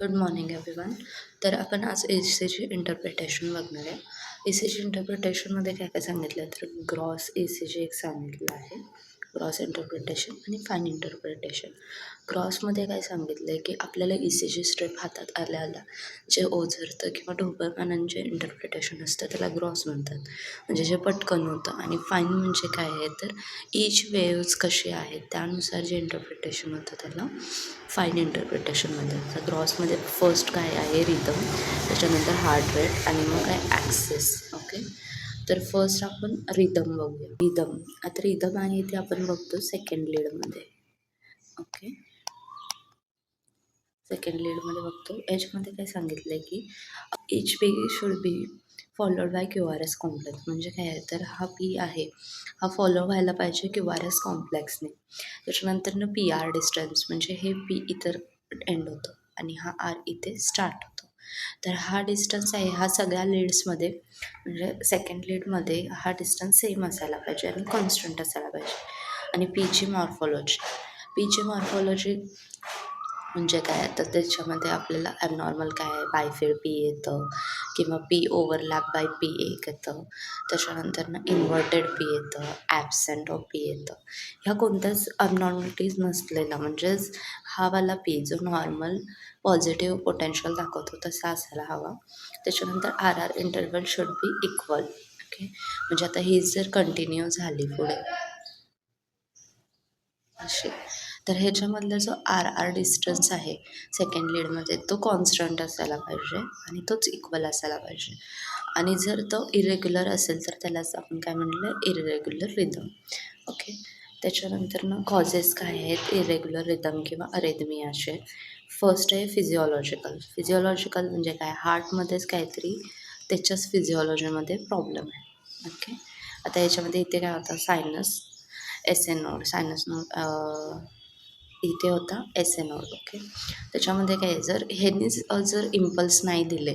Good morning everyone. तर आपण आज ईसीजी इंटरप्रिटेशन बघणार आहे. ईसीजी इंटरप्रिटेशनमध्ये काय काय सांगितलं तर ग्रॉस ईसीजी एक सांगितलं आहे, ग्रॉस इंटरप्रिटेशन आणि फाईन इंटरप्रिटेशन. ग्रॉसमध्ये काय सांगितलं आहे की आपल्याला ईसीजी स्ट्रिप हातात आल्या आल्या जे ओझरतं किंवा ढोबळमानांचे इंटरप्रिटेशन असतं त्याला ग्रॉस म्हणतात, म्हणजे जे पटकन होतं. आणि फाईन म्हणजे काय आहे तर ईच वेव्ज कशी आहेत त्यानुसार जे इंटरप्रिटेशन होतं त्याला फाईन इंटरप्रिटेशनमध्ये. तर ग्रॉसमध्ये फर्स्ट काय आहे रिदम, त्याच्यानंतर हार्ट रेट आणि मग काय ॲक्सेस. ओके, तर फर्स्ट आपण रिदम बघूया. रिदम, आता रिदम आहे ते आपण बघतो सेकंड लीडमध्ये. ओके, सेकंड लीडमध्ये बघतो. याच्यामध्ये काय सांगितलं आहे की each P should be followed by Q R S complex. म्हणजे काय आहे तर हा पी आहे हा फॉलो व्हायला पाहिजे क्यू आर एस कॉम्प्लेक्सने. त्याच्यानंतर पी आर डिस्टन्स, म्हणजे हे पी इतर एंड होतं आणि हा आर इथे स्टार्ट होतो. तर हा डिस्टन्स आहे हा सगळ्या लीड्समध्ये, म्हणजे सेकंड लीडमध्ये हा डिस्टन्स सेम असायला पाहिजे आणि कॉन्स्टंट असायला पाहिजे. आणि पीची मॉर्फॉलॉजी, पीची मॉर्फॉलॉजी म्हणजे काय तर त्याच्यामध्ये आपल्याला ॲबनॉर्मल काय आहे बायफेड पी येतं किंवा पी ओव्हरलॅप बाय पी एक येतं. त्याच्यानंतर इन्व्हर्टेड पी येतं, ॲबसेंट ऑफ पी येतं. ह्या कोणत्याच अबनॉर्मलिटीज नसलेला, म्हणजेच हा वाला पी जो नॉर्मल पॉझिटिव्ह पोटेन्शियल दाखवतो तसा असायला हवा. त्याच्यानंतर R R interval should be equal. Okay, म्हणजे आता ही जर कंटिन्यू झाली पुढे असे, तर ह्याच्यामधला जो आर आर डिस्टन्स आहे सेकंड लीडमध्ये तो कॉन्स्टंट असायला पाहिजे आणि तोच इक्वल असायला पाहिजे. आणि जर तो इरेग्युलर असेल तर त्यालाच आपण काय म्हणलं इरेग्युलर रिदम. ओके, त्याच्यानंतर कॉजेस काय आहेत इरेग्युलर रिदम किंवा अरेथमियाचे. फर्स्ट आहे फिजिओलॉजिकल. फिजिओलॉजिकल म्हणजे काय हार्टमध्येच काहीतरी त्याच्याच फिजिओलॉजीमध्ये प्रॉब्लेम आहे. ओके, आता याच्यामध्ये इथे काय होतं sinus S N node, sinus node इथे होता एस एन नोड. ओके, त्याच्यामध्ये काय जर ह्यांनीच जर इम्पल्स नाही दिले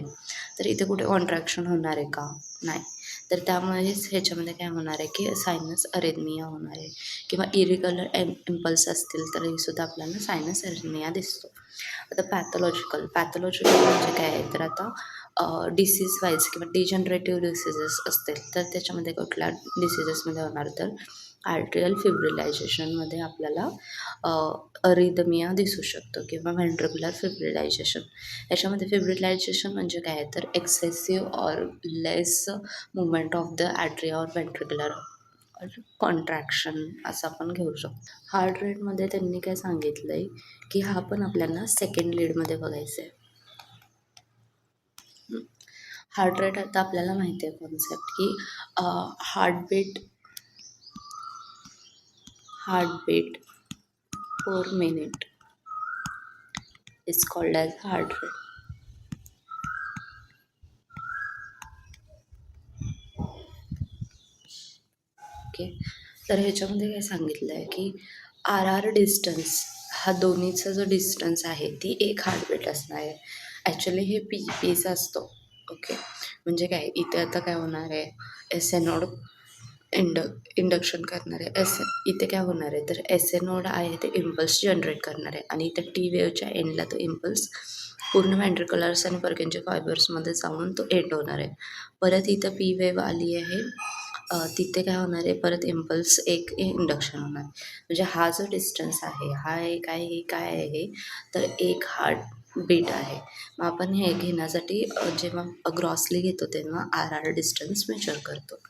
तर इथे कुठे कॉन्ट्रॅक्शन होणार आहे का? नाही. तर त्यामुळेच ह्याच्यामध्ये काय होणार आहे की सायनस अरेथमिया होणार आहे किंवा इरेग्युलर इम्पल्स असतील तरीसुद्धा सुद्धा आपल्याला सायनस अरेथमिया दिसतो. आता पॅथॉलॉजिकल म्हणजे काय आहे तर आता डिसीज वाईज किंवा डिजनरेटिव्ह डिसीजेस असतील तर त्याच्यामध्ये कुठल्या डिसीजेसमध्ये होणार तर आर्ट्रियल फिब्रिलायझेशनमध्ये आपल्याला अरिदमिया दिसू शकतो किंवा व्हेंट्रिक्युलर फिब्रिलायझेशन. याच्यामध्ये फिब्रिलायझेशन म्हणजे काय तर excessive or less movement of the atria or ventricular contraction असं आपण घेऊ शकतो. हार्ट रेटमध्ये त्यांनी काय सांगितलं आहे की हा पण आपल्याला सेकंड लीडमध्ये बघायचं आहे. हार्ट रेट आता आपल्याला माहिती आहे कॉन्सेप्ट की heartbeat heartbeat per minute is called as heart rate. Okay, तर ह्याच्यामध्ये काय सांगितलं आहे की आर आर डिस्टन्स हा दोन्हीचा जो डिस्टन्स आहे ती एक हार्टबीट असणार आहे. ॲक्च्युली हे पीचा असतो. ओके, म्हणजे काय इथे आता काय होणार आहे एस एन नोड इंड इंडक्शन करणार आहे. इथे काय होणार आहे तर एस ए नोड आहे ते इम्पल्स जनरेट करणार आहे आणि इथे टी वेवच्या एंडला तो इम्पल्स पूर्ण व्हेंट्रिक्युलर्स आणि पर्किंचे फायबर्समध्ये जाऊन तो एंड होणार आहे. परत इथं पी वेव आली आहे, तिथे काय होणार आहे परत इम्पल्स एक इंडक्शन होणार. म्हणजे हा जो डिस्टन्स आहे हा एक आहे हे काय आहे तर एक हार्ट बीट आहे. मग आपण हे घेण्यासाठी जेव्हा ग्रॉसली घेतो तेव्हा आर आर डिस्टन्स मेजर करतो.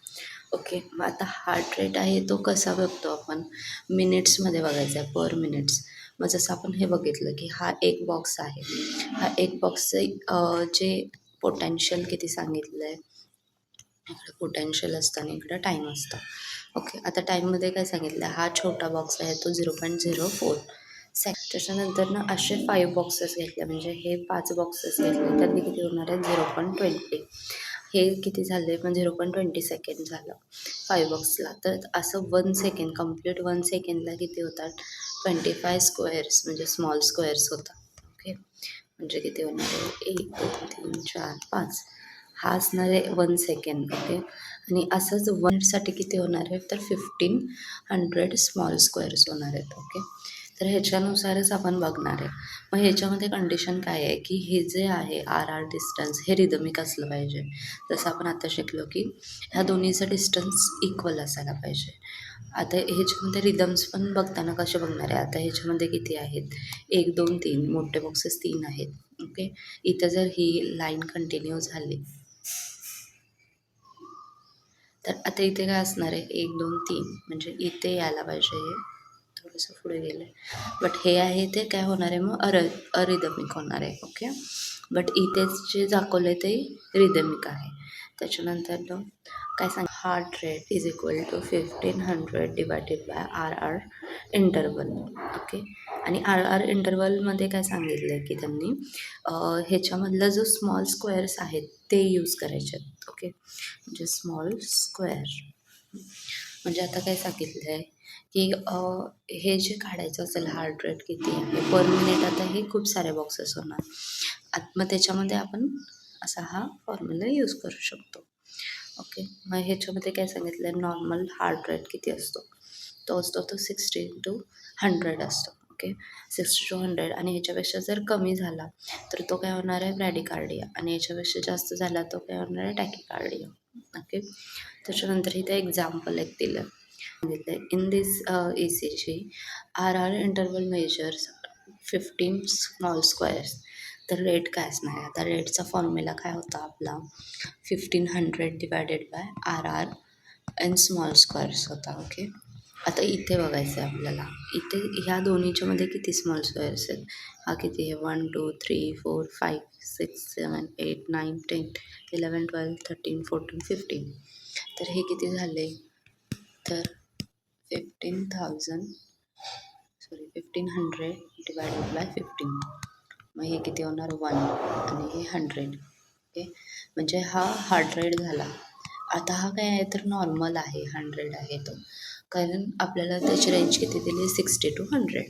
ओके, मग आता हार्ट रेट आहे तो कसा बघतो आपण मिनिट्समध्ये बघायचा आहे पर मिनिट्स. मग जसं आपण हे बघितलं की हा एक बॉक्स आहे, हा एक बॉक्सचं जे पोटेन्शियल किती सांगितलं आहे, इकडं पोटेन्शियल असतं आणि इकडं टाईम असतं. ओके, आता टाईममध्ये काय सांगितलं हा छोटा बॉक्स आहे तो 0.04 त्याच्यानंतर असे 5 बॉक्सेस घेतले, म्हणजे हे 5 बॉक्सेस घेतले त्यांनी किती होणार आहे 0.20. हे किती झाले पण 0.20 सेकंड झालं 5 बॉक्सला. तर असं 1 सेकंड कंप्लीट 1 सेकंडला किती होतात 25 स्क्वेअर्स, म्हणजे स्मॉल स्क्वेअर्स होतात. ओके, म्हणजे किती होणार आहे 1 2 3 4 5 हा असणार आहे 1 सेकंड. ओके, आणि असंच 1 मिनिटसाठी किती होणार आहे तर 1500 स्मॉल स्क्वेअर्स होणार आहेत. ओके, तर ह्याच्यानुसारच आपण बघणार आहे. मग ह्याच्यामध्ये कंडिशन काय आहे, की हे जे आहे आर डिस्टन्स हे रिदमिक असलं पाहिजे. जसं आपण आता शिकलो, की ह्या दोन्हीचं डिस्टन्स इक्वल असायला पाहिजे. आता ह्याच्यामध्ये रिदम्स पण बघताना कसे बघणार आहे, आता ह्याच्यामध्ये किती आहेत, 1, 2, 3 मोठे बॉक्सेस 3 आहेत. ओके. इथं जर ही लाईन कंटिन्यू झाली, तर आता इथे काय असणार आहे, 1, 2, 3 म्हणजे इथे यायला पाहिजे हे. थोडंसं पुढे गेलं आहे. बट हे आहे ते काय होणार आहे मग अरिदमिक होणार आहे. ओके. बट इथेच जे दाखवलं आहे ते रिदमिक आहे. त्याच्यानंतर काय सांग, heart rate is equal to 1500 divided by R R interval. Okay. आणि आर आर इंटरवलमध्ये काय सांगितलं आहे की त्यांनी ह्याच्यामधला जो स्मॉल स्क्वेअर्स आहेत ते यूज करायचे आहेत. ओके. म्हणजे स्मॉल स्क्वेअर म्हणजे आता काय सांगितलं आहे की हे जे काढायचं असेल हार्ट रेट किती आहे पर मिनिट, आता हे खूप सारे बॉक्सेस होणार. मग त्याच्यामध्ये आपण असा हा फॉर्म्युला यूज करू शकतो. ओके. मग ह्याच्यामध्ये काय सांगितलं आहे, नॉर्मल हार्ट रेट किती असतो, तो असतो तो 60-100 असतो. ओके. 60-100 आणि ह्याच्यापेक्षा जर कमी झाला तर तो काय होणार आहे, ब्रॅडिकार्डिया, आणि ह्याच्यापेक्षा जास्त झाला तो काय होणार आहे, टॅकिकार्डिया. ओके. त्याच्यानंतर इथे एक्झाम्पल एक दिलं सांगितलं, in this E C G R R interval measures 15 small squares. तर रेट काय असणार आहे, आता रेटचा फॉर्म्युला काय होता आपला, 1500 divided by R R in small squares होता. ओके. आता इथे बघायचं आहे आपल्याला, इथे ह्या दोन्हीच्यामध्ये किती स्मॉल स्क्वेअर्स आहेत, हा किती आहे, 1 2 3 4 5 6 7 8 9 10 11 12 13 14 15. तर हे किती झाले, तर 1500 डिवायडेड बाय 15. मग हे किती होणार, 1 आणि हे 100. ओके. म्हणजे हा हार्ट रेट झाला. आता हा काय आहे, तर नॉर्मल आहे, 100 आहे तो, कारण आपल्याला त्याची रेंज किती दिली, 60-100.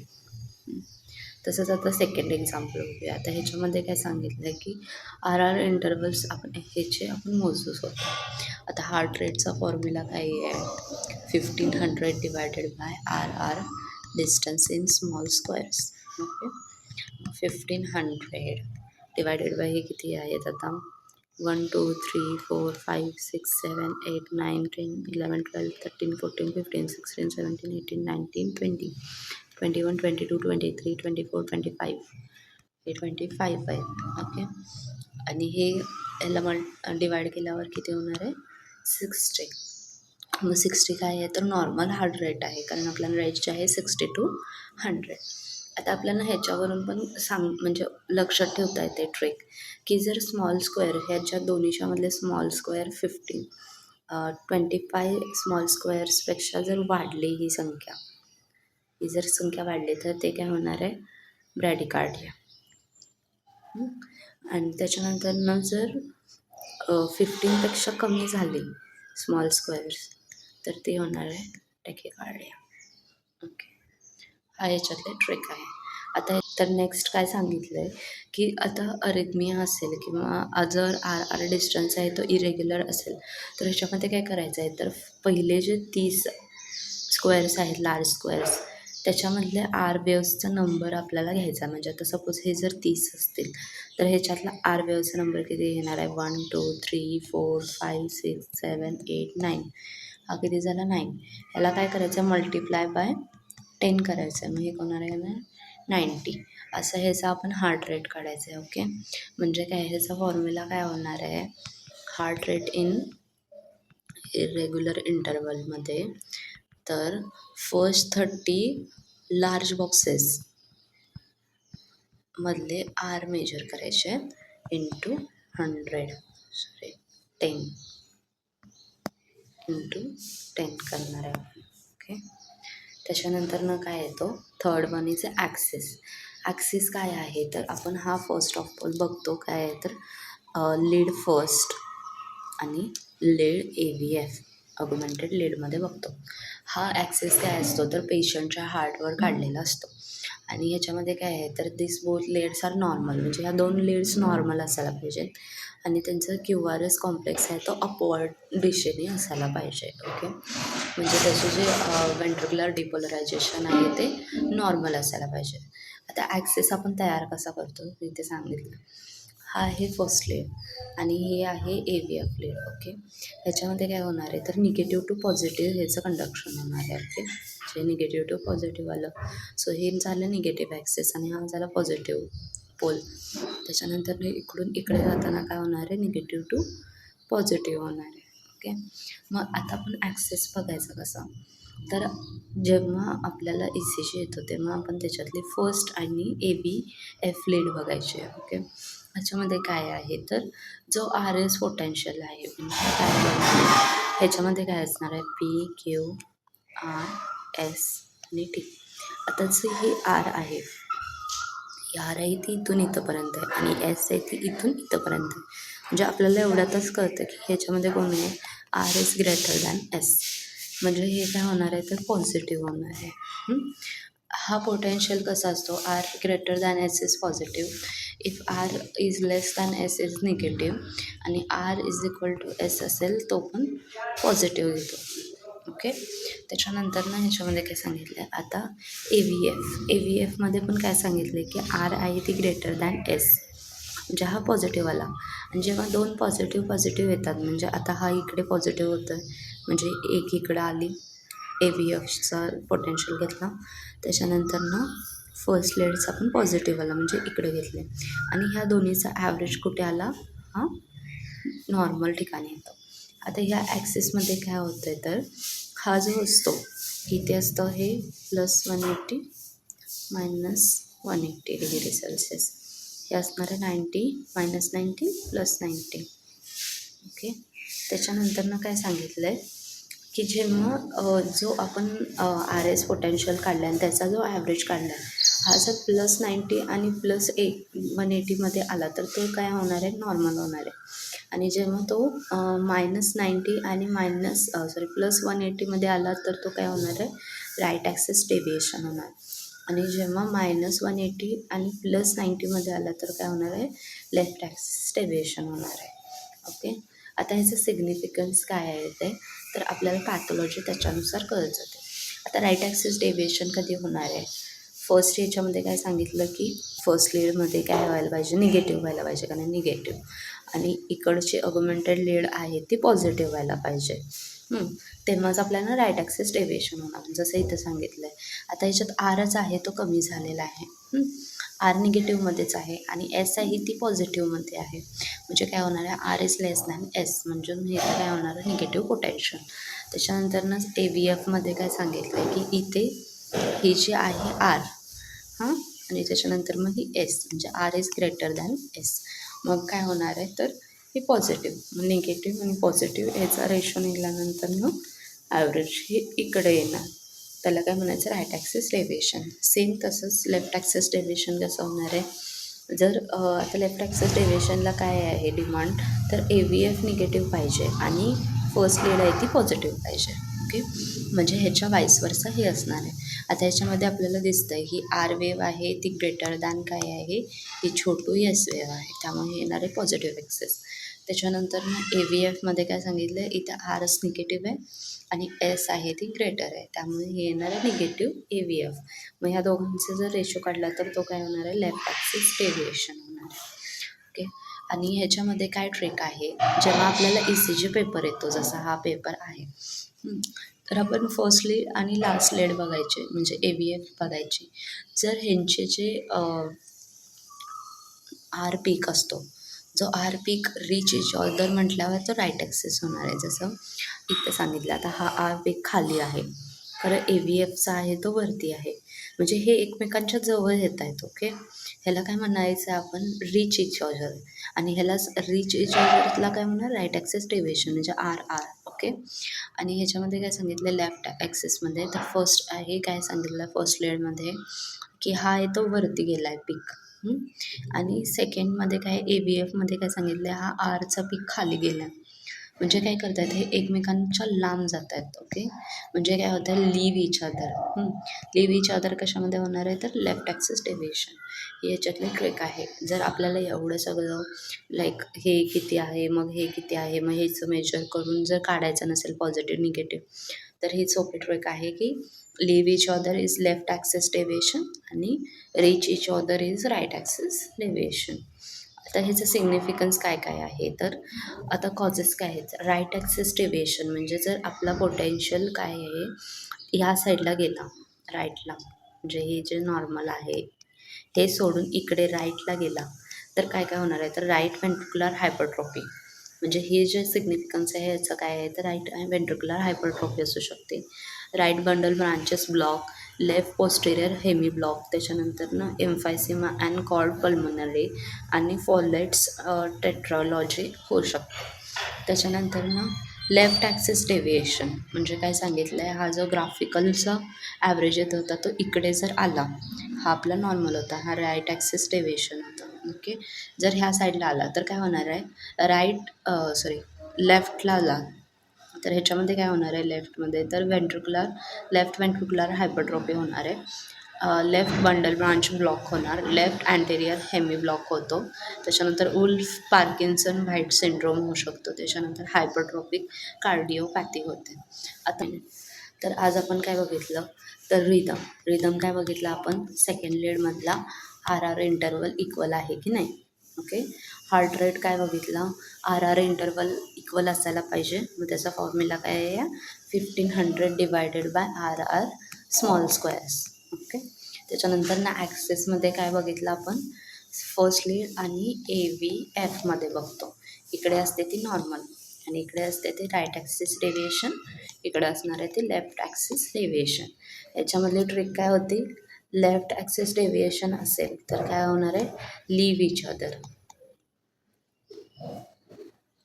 तसंच आता सेकंड एक्झाम्पल बघूया. आता ह्याच्यामध्ये काय सांगितलं आहे की आर आर इंटरवल्स आपण ह्याचे आपण मोजू शकतो. आता हार्ट रेटचा फॉर्म्युला काय आहे, 1500 divided by R R distance in small squares. Okay. 1500 divided by हे किती आहेत आता, 1 2 3 4 5 6 7 8 9 10 11 12 13 14 15 16 17 18 19 20 21 22 23 24 25. हे 25 आहे. ओके. आणि हे याला डिवाइड केल्यावर किती होणार आहे, 60. मग 60 काय आहे, तर नॉर्मल हार्ट रेट आहे, कारण आपल्याला रेंज आहे 60-100. आता आपल्याला ह्याच्यावरून पण म्हणजे लक्षात ठेवता येते ट्रिक, की जर स्मॉल स्क्वेअर ह्याच्या दोन्हीच्यामधले स्मॉल स्क्वेअर 25 स्मॉल स्क्वेअर्सपेक्षा जर वाढली ही संख्या, ही जर संख्या वाढली तर ते काय होणार आहे, ब्रॅडिकार्डिया. आणि त्याच्यानंतर जर 15पेक्षा कमी झाली स्मॉल स्क्वेअर्स तर ते होणार आहे टॅकिकार्डिया. ओके. हा याच्यातले ट्रिक आहे. आता तर नेक्स्ट काय सांगितलं आहे, की आता अरिथमिया असेल किंवा जर आर आर डिस्टन्स आहे तो इरेग्युलर असेल, तर ह्याच्यामध्ये काय करायचं आहे, तर पहिले जे 30 स्क्वेअर्स आहेत, लार्ज स्क्वेअर्स, त्याच्यामधले आर वेव्सचा नंबर आपल्याला घ्यायचा. म्हणजे आता सपोज हे जर 30 असतील तर ह्याच्यातला आर वेव्सचा नंबर किती येणार आहे, 1 2 3 4 5 6 7 8 9. हा किती झाला, 9. ह्याला काय करायचं, मल्टिप्लाय बाय 10 करायचं आहे. मग हे होणार आहे ना 90. असं ह्याचा आपण हार्ट रेट काढायचं आहे. ओके. म्हणजे काय, ह्याचा फॉर्म्युला काय होणार आहे, हार्ट रेट इन इरेग्युलर इंटरवलमध्ये, तर फर्स्ट 30 लार्ज बॉक्सेस मधले आर मेजर करायचे इंटू 100, सॉरी 10 इंटू 10 करणार आहे आपण. ओके. त्याच्यानंतर काय येतो, third one is axis. Axis काय आहे, तर आपण हा फर्स्ट ऑफ ऑल बघतो काय आहे, तर लीड फर्स्ट आणि लीड AVF ऑगमेंटेड लीडमध्ये बघतो. हा ॲक्सेस काय असतो, तर पेशंटच्या हार्टवर काढलेला असतो. आणि ह्याच्यामध्ये काय आहे, तर दिस बोथ लीड्स आर नॉर्मल, म्हणजे ह्या 2 लीड्स नॉर्मल असायला पाहिजेत. आणि त्यांचा क्यू आर एस कॉम्प्लेक्स आहे तो अपवर्ड दिशेने असायला पाहिजे. ओके, म्हणजे त्याचे जे वेंट्रिक्युलर डिपोलरायझेशन आहे ते नॉर्मल असायला पाहिजे. आता ॲक्सेस आपण तयार कसा करतो मी ते सांगितलं. हा आहे फर्स्ट लेयर आणि हे आहे A V F layer. Okay, ह्याच्यामध्ये काय होणार आहे तर निगेटिव्ह टू पॉझिटिव्ह ह्याचं कंडक्शन होणार आहे. ओके, जे निगेटिव्ह टू पॉझिटिव्ह आलं, सो हे झालं निगेटिव्ह ॲक्सेस आणि हा झाला पॉझिटिव्ह पोल. त्याच्यानंतर इकडून इकडे जाताना काय होणार आहे निगेटिव्ह टू पॉझिटिव्ह होणार आहे. ओके, मग आता आपण ॲक्सेस बघायचा कसा, तर जेव्हा आपल्याला ई सी जी येतो तेव्हा आपण त्याच्यातली फर्स्ट आणि ए बी एफ लीड बघायची आहे. ओके, ह्याच्यामध्ये काय आहे तर जो आर एस पोटेन्शियल आहे म्हणजे काय आहे, ह्याच्यामध्ये काय असणार आहे पी क्यू आर एस आणि टी. आता जे हे आर आहे, आर आहे ती इथून इथंपर्यंत आहे आणि एस आहे ती इथून इथंपर्यंत आहे. म्हणजे आपल्याला एवढ्यातच कळतं की ह्याच्यामध्ये कोण आहे R is greater than S. म्हणजे हे काय होणार आहे तर पॉझिटिव्ह होणार आहे. हा पोटेन्शियल कसा असतो, R greater than S is positive, if R is less than S is negative, आणि R is equal to S असेल तो पण पॉझिटिव्ह येतो. ओके, त्याच्यानंतर ना ह्याच्यामध्ये काय सांगितलं आहे आता ए व्ही एफमध्ये पण काय सांगितलं आहे की आर आहे ती ग्रेटर दॅन एस, म्हणजे हा पॉझिटिव्ह आला. आणि जेव्हा दोन पॉझिटिव्ह येतात म्हणजे आता हा इकडे पॉझिटिव्ह होतं आहे म्हणजे एक इकडं आली, ए व्ही एफचा पोटेन्शियल घेतला, त्याच्यानंतर ना फर्स्ट लेअरचा पण पॉझिटिव्ह आला म्हणजे इकडे घेतले आणि ह्या दोन्हीचा ॲव्हरेज कुठे आला, हा नॉर्मल ठिकाणी येतो. आता ह्या ॲक्सिसमध्ये काय होतं आहे तर हा जो असतो इथे असतं हे +180 -180 डिग्री सेल्सिअस, हे असणार आहे 90 -90 +90. ओके, त्याच्यानंतर ना काय सांगितलं आहे की जेव्हा जो आपण आर एस पोटेन्शियल काढला आणि त्याचा जो ॲव्हरेज काढला आहे हा जर +90 आणि +180मध्ये आला तर तो काय होणार आहे नॉर्मल होणार आहे. आणि जेव्हा तो -90 आणि +180मध्ये आला तर तो काय होणार आहे राईट ॲक्सिस डेविएशन होणार. आणि जेव्हा -180 आणि +90मध्ये आला तर काय होणार आहे लेफ्ट ॲक्सिस डेविएशन होणार आहे. ओके, आता ह्याचं सिग्निफिकन्स काय आहे ते तर आपल्याला पॅथॉलॉजी त्याच्यानुसार कळत जाते. आता राईट ॲक्सिस डेविएशन कधी होणार आहे, फर्स्ट ह्याच्यामध्ये काय सांगितलं की फर्स्ट लेअरमध्ये काय व्हायला पाहिजे निगेटिव्ह व्हायला पाहिजे, कारण निगेटिव्ह आणि इकडची अगुमेंटेड लीड आहे ती पॉझिटिव्ह व्हायला पाहिजे. तेव्हाच आपल्याला राईट ॲक्सिस डेविएशन होणार जसं इथं सांगितलं आहे. आता ह्याच्यात आरच आहे तो कमी झालेला आहे, आर निगेटिव्हमध्येच आहे आणि एस आहे ती पॉझिटिव्हमध्ये आहे, म्हणजे काय होणार आहे R is less than S, म्हणजे हे काय होणार आहे निगेटिव्ह पोटेन्शियल. त्याच्यानंतरनं ए व्ही एफमध्ये काय सांगितलं आहे की इथे ही जी आहे आर आणि त्याच्यानंतर मग ही एस, म्हणजे R is greater than S. मग काय होणार आहे तर हे पॉझिटिव्ह निगेटिव्ह आणि पॉझिटिव्ह याचा रेशो निघाल्यानंतर मग ॲव्हरेज हे इकडे येणार, त्याला काय म्हणायचं राईट ॲक्सिस डेविएशन. सेम तसंच लेफ्ट ॲक्सिस डेविएशन कसं होणार आहे, जर आता लेफ्ट ॲक्सिस डेविएशनला काय आहे डिमांड तर ए व्ही एफ निगेटिव्ह पाहिजे आणि फर्स्ट लीड आहे ती पॉझिटिव्ह पाहिजे. ओके, म्हणजे ह्याच्या वाईस वर्सा हे असणार आहे. आता ह्याच्यामध्ये आपल्याला दिसतं आहे ही आर वेव आहे ती ग्रेटर दॅन काय आहे ही छोटू एस वेव आहे, त्यामुळे येणार आहे पॉझिटिव्ह ॲक्सिस. त्याच्यानंतर मग ए व्ही एफमध्ये काय सांगितलं आहे इथं आरच निगेटिव्ह आहे आणि एस आहे ती ग्रेटर आहे, त्यामुळे हे येणार आहे निगेटिव्ह ए व्ही एफ. मग ह्या दोघांचा जर रेशो काढला तर तो काय होणार आहे लेफ्ट ॲक्सिस डेविएशन होणार आहे. ओके, आणि ह्याच्यामध्ये काय ट्रिक आहे, जेव्हा आपल्याला ई सी जी पेपर येतो जसा हा पेपर आहे तर आपण फर्स्ट लीड आणि लास्ट लीड बघायचे म्हणजे ए व्ही एफ बघायची. जर ह्यांचे जे आर पीक असतो, जो आर पीक रिच इच ऑदर म्हटल्यावर तो राईट ॲक्सिस होणार आहे. जसं इथं सांगितलं आता हा आर पीक खाली आहे, खरं ए व्ही एफचा आहे तो वरती आहे, म्हणजे हे एकमेकांच्या जवळ येत आहेत. ओके, ह्याला काय म्हणायचं आहे आपण रिच इच ऑदर, आणि ह्यालाच रिच इच ऑदरला काय म्हणणार राईट ॲक्सिस डेविएशन म्हणजे आर आर. ओके, आणि ह्याच्यामध्ये काय सांगितलं लेफ्ट ॲक्सिसमध्ये तर फर्स्ट आहे काय सांगितलं फर्स्ट लेअरमध्ये की हा आहे तो वरती गेला आहे पीक, आणि सेकंडमध्ये काय ए व्ही एफमध्ये काय सांगितलं हा आरचा पीक खाली गेला. म्हणजे काय करतायत हे एकमेकांच्या लांब जात आहेत. ओके. म्हणजे काय होतं leave each other. Leave each other कशामध्ये होणार आहे तर लेफ्ट ॲक्सिस डेव्हिएशन ही याच्यातली ट्रिक आहे. जर आपल्याला एवढं सगळं लाईक हे किती आहे मग हे किती आहे मग हेचं मेजर करून जर काढायचं नसेल पॉझिटिव्ह निगेटिव्ह तर ही सोपी ट्रिक आहे की leave each other is left axis deviation आणि reach each other is right axis deviation. आता ह्याचं सिग्निफिकन्स काय काय आहे तर आता कॉजेस काय आहेत राईट ॲक्सिस डेव्हिएशन म्हणजे जर आपला पोटेन्शियल काय आहे ह्या साईडला गेला राईटला म्हणजे हे जे नॉर्मल आहे हे सोडून इकडे राईटला गेला तर काय काय होणार आहे तर राईट व्हेंट्रिक्युलर हायपरट्रॉफी म्हणजे हे जे सिग्निफिकन्स आहे याचं काय आहे तर राईट व्हेंट्रिक्युलर हायपरट्रॉफी असू शकते. Right bundle branches block, left posterior hemi block, त्याच्यानंतर ना एम्फायसिमा अँड कॉर्ड पल्मनरी आणि फॉलेट्स टेट्रॉलॉजी होऊ शकते. त्याच्यानंतर ना लेफ्ट ॲक्सिस डेव्हिएशन म्हणजे काय सांगितलं आहे हा जो ग्राफिकलचा ॲव्हरेज येत होता तो इकडे जर आला हा आपला नॉर्मल होता हा राईट ॲक्सिस डेव्हिएशन होता. ओके. जर ह्या साईडला आला तर काय होणार आहे लेफ्टला आला तर ह्याच्यामध्ये काय होणार आहे लेफ्टमध्ये तर लेफ्ट व्हेंट्रिक्युलर हायपरट्रॉफी होणार आहे. लेफ्ट बंडल ब्रांच ब्लॉक होणार, लेफ्ट अँटेरियर हेमी ब्लॉक होतो. त्याच्यानंतर उल्फ पार्किन्सन व्हाईट सिंड्रोम होऊ शकतो. त्याच्यानंतर हायपरट्रॉफिक कार्डिओपॅथी होते. आता तर आज आपण काय बघितलं तर रिदम काय बघितलं आपण सेकंड लीडमधला आर इंटरवल इक्वल आहे की नाही. ओके. हार्ट रेट काय बघितलं इंटरवल इक्वल असायला पाहिजे मग त्याचा फॉर्म्युला काय आहे 1500 divided by small squares. Okay. त्याच्यानंतर ना ॲक्सेसमध्ये काय बघितलं आपण फर्स्ट लीड आणि AVFमध्ये बघतो. इकडे असते ती नॉर्मल आणि इकडे असते ते राईट ॲक्सिस डेव्हिएशन, इकडे असणार आहे ते लेफ्ट ॲक्सिस डेव्हिएशन. याच्यामधली ट्रिक काय होती लेफ्ट ॲक्सिस डेव्हिएशन असेल तर काय होणार आहे लिव्ह इच अदर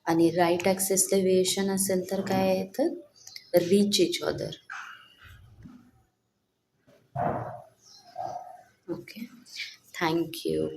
आणि राईट ॲक्सिस डेव्हिएशन असेल तर काय आहे तर reach each other. Okay. Thank you.